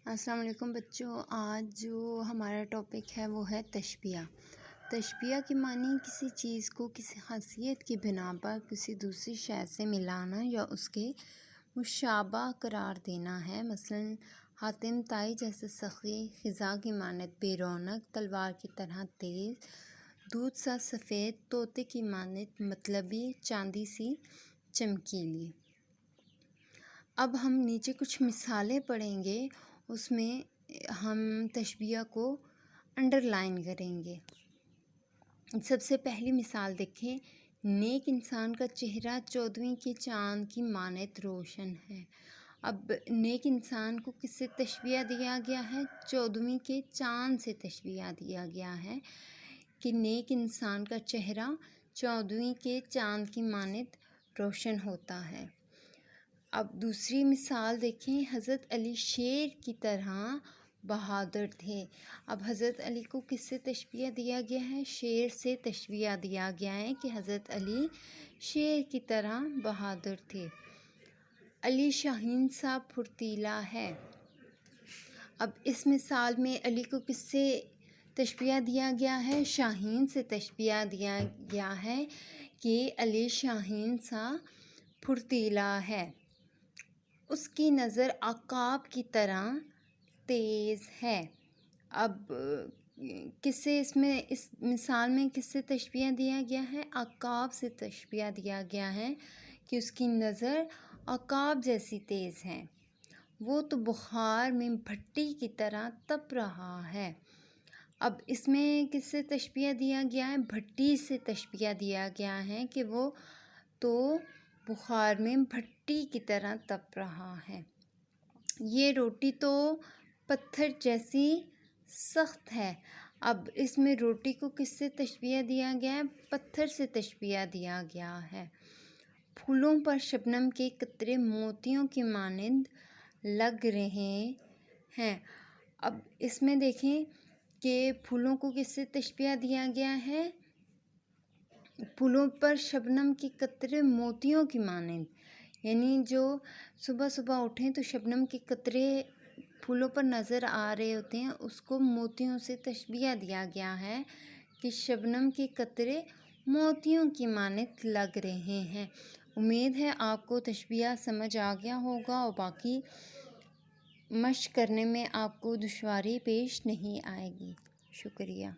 السلام علیکم بچوں، آج جو ہمارا ٹاپک ہے وہ ہے تشبیہ۔ تشبیہ کے معنی کسی چیز کو کسی خاصیت کی بنا پر کسی دوسری شے سے ملانا یا اس کے مشابہ قرار دینا ہے۔ مثلاً حاتم طائی جیسے سخی، خزاں کی مانند بے رونق، تلوار کی طرح تیز، دودھ سا سفید، طوطے کی مانند مطلبی، چاندی سی چمکیلی۔ اب ہم نیچے کچھ مثالیں پڑھیں گے، اس میں ہم تشبیہ کو انڈر لائن کریں گے۔ سب سے پہلی مثال دیکھیں، نیک انسان کا چہرہ 14ویں کے چاند کی مانند روشن ہے۔ اب نیک انسان کو کس سے تشبیہ دیا گیا ہے؟ 14ویں کے چاند سے تشبیہ دیا گیا ہے کہ نیک انسان کا چہرہ 14ویں کے چاند کی مانند روشن ہوتا ہے۔ اب دوسری مثال دیکھیں، حضرت علی شیر کی طرح بہادر تھے۔ اب حضرت علی کو کس سے تشبیہ دیا گیا ہے؟ شیر سے تشبیہ دیا گیا ہے کہ حضرت علی شیر کی طرح بہادر تھے۔ علی شاہین سا پھرتیلا ہے۔ اب اس مثال میں علی کو کس سے تشبیہ دیا گیا ہے؟ شاہین سے تشبیہ دیا گیا ہے کہ علی شاہین سا پھرتیلا ہے، اس کی نظر عقاب کی طرح تیز ہے۔ اب کس سے اس مثال میں کس سے تشبیہ دیا گیا ہے؟ عقاب سے تشبیہ دیا گیا ہے کہ اس کی نظر عقاب جیسی تیز ہے، وہ تو بخار میں بھٹی کی طرح تپ رہا ہے۔ اب اس میں کس سے تشبیہ دیا گیا ہے؟ بھٹی سے تشبیہ دیا گیا ہے کہ وہ تو بخار میں بھٹی کی طرح تپ رہا ہے۔ یہ روٹی تو پتھر جیسی سخت ہے۔ اب اس میں روٹی کو کس سے تشبیہ دیا گیا ہے؟ پتھر سے تشبیہ دیا گیا ہے۔ پھولوں پر شبنم کے قطرے موتیوں کی مانند لگ رہے ہیں۔ اب اس میں دیکھیں کہ پھولوں کو کس سے تشبیہ دیا گیا ہے؟ پھولوں پر شبنم کے قطرے موتیوں کی مانند، یعنی جو صبح صبح اٹھیں تو شبنم کے قطرے پھولوں پر نظر آ رہے ہوتے ہیں، اس کو موتیوں سے تشبیہ دیا گیا ہے کہ شبنم کے قطرے موتیوں کی مانند لگ رہے ہیں۔ امید ہے آپ کو تشبیہ سمجھ آ گیا ہوگا اور باقی مشق کرنے میں آپ کو دشواری پیش نہیں آئے گی۔ شکریہ۔